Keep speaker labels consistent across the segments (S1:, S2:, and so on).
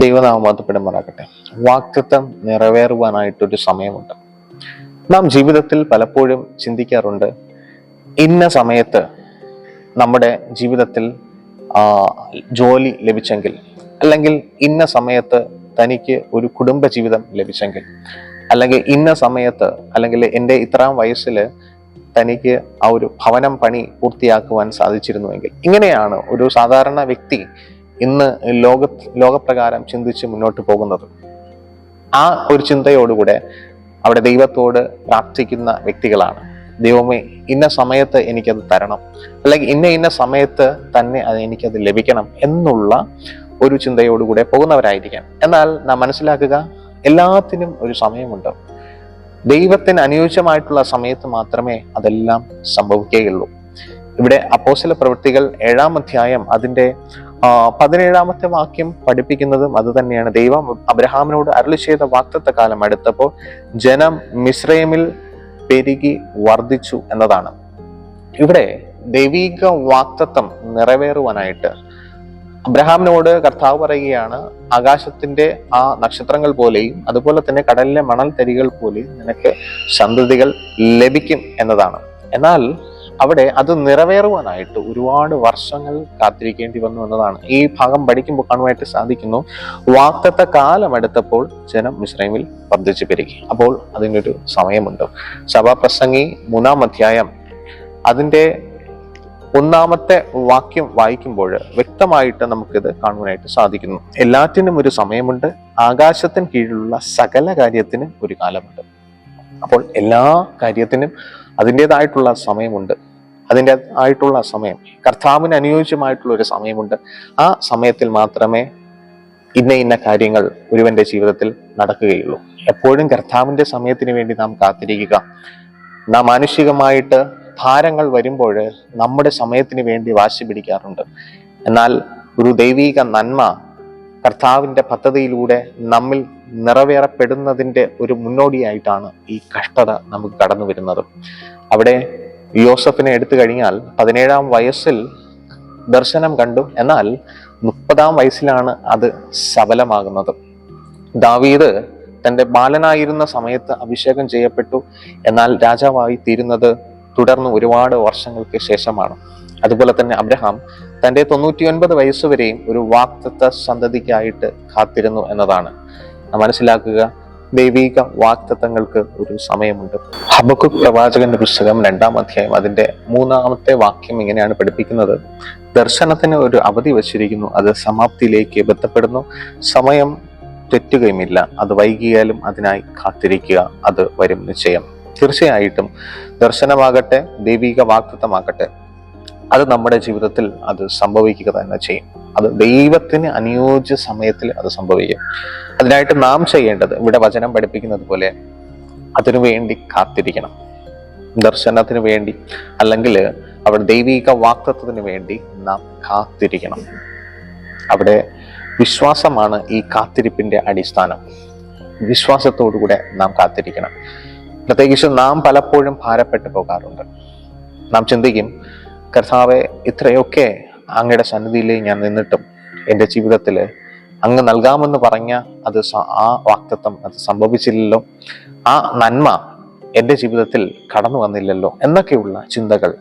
S1: ദൈവനാമം മഹത്വപ്പെടുമാറാകട്ടെ. വാഗ്ദത്തം നിറവേറുവാനായിട്ടൊരു സമയമുണ്ട്. നാം ജീവിതത്തിൽ പലപ്പോഴും ചിന്തിക്കാറുണ്ട്, ഇന്ന സമയത്ത് നമ്മുടെ ജീവിതത്തിൽ ജോലി ലഭിച്ചെങ്കിൽ, അല്ലെങ്കിൽ ഇന്ന സമയത്ത് തനിക്ക് ഒരു കുടുംബ ജീവിതം ലഭിച്ചെങ്കിൽ, അല്ലെങ്കിൽ ഇന്ന സമയത്ത്, അല്ലെങ്കിൽ എൻ്റെ ഇത്രാം വയസ്സിൽ തനിക്ക് ആ ഒരു ഭവനം പണി പൂർത്തിയാക്കുവാൻ സാധിച്ചിരുന്നുവെങ്കിൽ. ഇങ്ങനെയാണ് ഒരു സാധാരണ വ്യക്തി ഇന്ന് ലോകപ്രകാരം ചിന്തിച്ച് മുന്നോട്ട് പോകുന്നത്. ആ ഒരു ചിന്തയോടുകൂടെ അവിടെ ദൈവത്തോട് പ്രാർത്ഥിക്കുന്ന വ്യക്തികളാണ്. ദൈവമേ, ഇന്ന സമയത്ത് എനിക്കത് തരണം, അല്ലെങ്കിൽ ഇന്ന സമയത്ത് തന്നെ എനിക്കത് ലഭിക്കണം എന്നുള്ള ഒരു ചിന്തയോടുകൂടെ പോകുന്നവരായിരിക്കാം. എന്നാൽ നാം മനസ്സിലാക്കുക, എല്ലാത്തിനും ഒരു സമയമുണ്ട്. ദൈവത്തിന് അനുയോജ്യമായിട്ടുള്ള സമയത്ത് മാത്രമേ അതെല്ലാം സംഭവിക്കുകയുള്ളൂ. ഇവിടെ അപ്പോസ്തല പ്രവൃത്തികൾ 7-ാം അധ്യായം അതിന്റെ 17-ാമത്തെ വാക്യം പഠിപ്പിക്കുന്നതും അത് തന്നെയാണ്. ദൈവം അബ്രഹാമിനോട് അരുളി ചെയ്ത വാഗ്ദത്ത കാലം അടുത്തപ്പോൾ ജനം മിസ്രയീമിൽ പെരുകി വർദ്ധിച്ചു എന്നതാണ്. ഇവിടെ ദൈവിക വാഗ്ദത്തം നിറവേറുവാനായിട്ട് അബ്രഹാമിനോട് കർത്താവ് പറയുകയാണ്, ആകാശത്തിന്റെ ആ നക്ഷത്രങ്ങൾ പോലെയും അതുപോലെ തന്നെ കടലിലെ മണൽ തരികൾ പോലെയും നിനക്ക് സന്തതികൾ ലഭിക്കും എന്നതാണ്. എന്നാൽ അവിടെ അത് നിറവേറുവാനായിട്ട് ഒരുപാട് വർഷങ്ങൾ കാത്തിരിക്കേണ്ടി വന്നു എന്നതാണ്. ഈ ഭാഗം പഠിക്കുമ്പോൾ കാണുവാനായിട്ട് സാധിക്കുന്നു, വാഗ്ദത്ത കാലം എടുത്തപ്പോൾ ജനം മിസ്രയീമിൽ വർദ്ധിച്ചു പെരുകി. അപ്പോൾ അതിനൊരു സമയമുണ്ട്. സഭാപ്രസംഗി 3-ാം അധ്യായം അതിന്റെ 1-ാമത്തെ വാക്യം വായിക്കുമ്പോൾ വ്യക്തമായിട്ട് നമുക്കിത് കാണുവാനായിട്ട് സാധിക്കുന്നു. എല്ലാറ്റിനും ഒരു സമയമുണ്ട്, ആകാശത്തിന് കീഴിലുള്ള സകല കാര്യത്തിനും ഒരു കാലമുണ്ട്. അപ്പോൾ എല്ലാ കാര്യത്തിനും അതിൻ്റെതായിട്ടുള്ള സമയമുണ്ട്. അതിൻ്റെതായിട്ടുള്ള സമയം, കർത്താവിന് അനുയോജ്യമായിട്ടുള്ള ഒരു സമയമുണ്ട്. ആ സമയത്തിൽ മാത്രമേ ഇന്ന കാര്യങ്ങൾ ഒരുവന്റെ ജീവിതത്തിൽ നടക്കുകയുള്ളൂ. എപ്പോഴും കർത്താവിന്റെ സമയത്തിന് വേണ്ടി നാം കാത്തിരിക്കുക. നാം മാനുഷികമായിട്ട് ഭാരങ്ങൾ വരുമ്പോൾ നമ്മുടെ സമയത്തിന് വേണ്ടി വാശി പിടിക്കാറുണ്ട്. എന്നാൽ ഒരു ദൈവിക നന്മ കർത്താവിന്റെ പദ്ധതിയിലൂടെ നമ്മിൽ നിറവേറപ്പെടുന്നതിന്റെ ഒരു മുന്നോടിയായിട്ടാണ് ഈ കഷ്ടത നമുക്ക് കടന്നു വരുന്നത്. അവിടെ യോസഫിനെ എടുത്തു കഴിഞ്ഞാൽ 17-ാം വയസ്സിൽ ദർശനം കണ്ടു, എന്നാൽ 30-ാം വയസ്സിലാണ് അത് സഫലമാകുന്നത്. ദാവീദ് തന്റെ ബാലനായിരുന്ന സമയത്ത് അഭിഷേകം ചെയ്യപ്പെട്ടു, എന്നാൽ രാജാവായി തീരുന്നത് തുടർന്ന് ഒരുപാട് വർഷങ്ങൾക്ക് ശേഷമാണ്. അതുപോലെ തന്നെ അബ്രഹാം തന്റെ 99 വയസ്സുവരെയും ഒരു വാഗ്ദത്ത സന്തതിക്കായിട്ട് കാത്തിരുന്നു എന്നതാണ്. മനസ്സിലാക്കുക, ദൈവിക വാഗ്ദത്തങ്ങൾക്ക് ഒരു സമയമുണ്ട്. ഹബക്കൂക്ക് പ്രവാചകന്റെ പുസ്തകം 2-ാം അധ്യായം അതിന്റെ 3-ാമത്തെ വാക്യം ഇങ്ങനെയാണ് പഠിപ്പിക്കുന്നത്, ദർശനത്തിന് ഒരു അവധി വച്ചിരിക്കുന്നു, അത് സമാപ്തിയിലേക്ക് ബന്ധപ്പെടുന്നു, സമയം തെറ്റുകയുമില്ല, അത് വൈകിയാലും അതിനായി കാത്തിരിക്കുക, അത് വരും നിശ്ചയം. തീർച്ചയായിട്ടും ദർശനമാകട്ടെ ദൈവിക വാഗ്ദത്തമാകട്ടെ, അത് നമ്മുടെ ജീവിതത്തിൽ അത് സംഭവിക്കുക തന്നെ ചെയ്യും. അത് ദൈവത്തിന് അനുയോജ്യ സമയത്തിൽ അത് സംഭവിക്കും. അതിനായിട്ട് നാം ചെയ്യേണ്ടത്, ഇവിടെ വചനം പഠിപ്പിക്കുന്നത് പോലെ അതിനു വേണ്ടി കാത്തിരിക്കണം. ദർശനത്തിന് വേണ്ടി, അല്ലെങ്കിൽ അവിടെ ദൈവിക വാഗ്ദത്തത്തിന് വേണ്ടി നാം കാത്തിരിക്കണം. അവിടെ വിശ്വാസമാണ് ഈ കാത്തിരിപ്പിന്റെ അടിസ്ഥാനം. വിശ്വാസത്തോടുകൂടെ നാം കാത്തിരിക്കണം. പ്രത്യേകിച്ച് നാം പലപ്പോഴും ഭാരപ്പെട്ടു പോകാറുണ്ട്. നാം ചിന്തിക്കും, കർത്താവെ, ഇത്രയൊക്കെ അങ്ങയുടെ സന്നിധിയിൽ ഞാൻ നിന്നിട്ടും എൻ്റെ ജീവിതത്തിൽ അങ്ങ് നൽകാമെന്ന് പറഞ്ഞ ആ വാഗ്ദത്തം അത് സംഭവിച്ചില്ലല്ലോ, ആ നന്മ എൻ്റെ ജീവിതത്തിൽ കടന്നു വന്നില്ലല്ലോ എന്നൊക്കെയുള്ള ചിന്തകൾ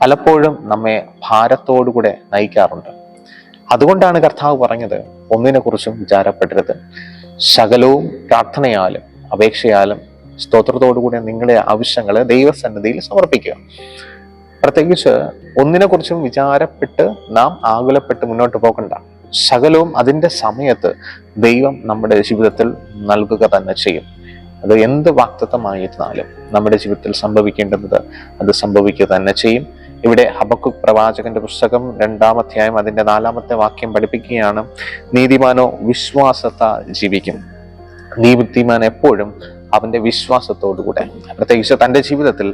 S1: പലപ്പോഴും നമ്മെ ഭാരത്തോടുകൂടെ നയിക്കാറുണ്ട്. അതുകൊണ്ടാണ് കർത്താവ് പറഞ്ഞത്, ഒന്നിനെ കുറിച്ചും വിചാരപ്പെടരുത്, സകലവും പ്രാർത്ഥനയാലും അപേക്ഷയാലും സ്തോത്രത്തോടുകൂടെ നിങ്ങളുടെ ആവശ്യങ്ങളെ ദൈവസന്നിധിയിൽ സമർപ്പിക്കുക. പ്രത്യേകിച്ച് ഒന്നിനെ കുറിച്ചും വിചാരപ്പെട്ട് നാം ആകുലപ്പെട്ട് മുന്നോട്ട് പോകണ്ട. സകലവും അതിൻ്റെ സമയത്ത് ദൈവം നമ്മുടെ ജീവിതത്തിൽ നൽകുക തന്നെ ചെയ്യും. അത് എന്ത് വാഗ്ദത്തമായിരുന്നാലും നമ്മുടെ ജീവിതത്തിൽ സംഭവിക്കേണ്ടത് അത് സംഭവിക്കുക തന്നെ ചെയ്യും. ഇവിടെ ഹബക്കൂക്ക് പ്രവാചകന്റെ പുസ്തകം 2-ാം അധ്യായം അതിന്റെ 4-ാമത്തെ വാക്യം പഠിപ്പിക്കുകയാണ്, നീതിമാനോ വിശ്വാസത്താൽ ജീവിക്കും. നീതിമാൻ എപ്പോഴും അവന്റെ വിശ്വാസത്തോടുകൂടെ, പ്രത്യേകിച്ച് തൻ്റെ ജീവിതത്തിൽ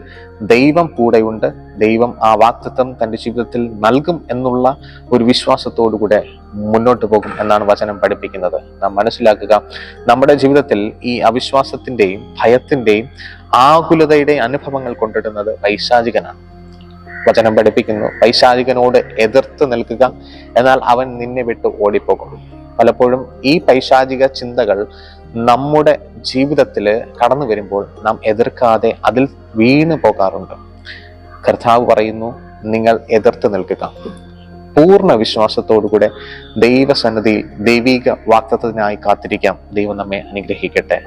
S1: ദൈവം കൂടെയുണ്ട്, ദൈവം ആ വാഗ്ദത്തം തൻ്റെ ജീവിതത്തിൽ നൽകും എന്നുള്ള ഒരു വിശ്വാസത്തോടുകൂടെ മുന്നോട്ട് പോകും എന്നാണ് വചനം പഠിപ്പിക്കുന്നത്. നാം മനസ്സിലാക്കുക, നമ്മുടെ ജീവിതത്തിൽ ഈ അവിശ്വാസത്തിന്റെയും ഭയത്തിന്റെയും ആകുലതയുടെയും അനുഭവങ്ങൾ കൊണ്ടിടുന്നത് പൈശാചികനാണ്. വചനം പഠിപ്പിക്കുന്നു, പൈശാചികനോട് എതിർത്ത് നിൽക്കുക, എന്നാൽ അവൻ നിന്നെ വിട്ട് ഓടിപ്പോകും. പലപ്പോഴും ഈ പൈശാചിക ചിന്തകൾ നമ്മുടെ ജീവിതത്തിൽ കടന്നു വരുമ്പോൾ നാം എതിർക്കാതെ അതിൽ വീണു പോകാറുണ്ട്. കർത്താവ് പറയുന്നു, നിങ്ങൾ എതിർത്ത് നിൽക്കുക. പൂർണ്ണ വിശ്വാസത്തോടുകൂടെ ദൈവസന്നിധിയിൽ ദൈവിക വാഗ്ദത്തത്തിനായി കാത്തിരിക്കാം. ദൈവം നമ്മെ അനുഗ്രഹിക്കട്ടെ.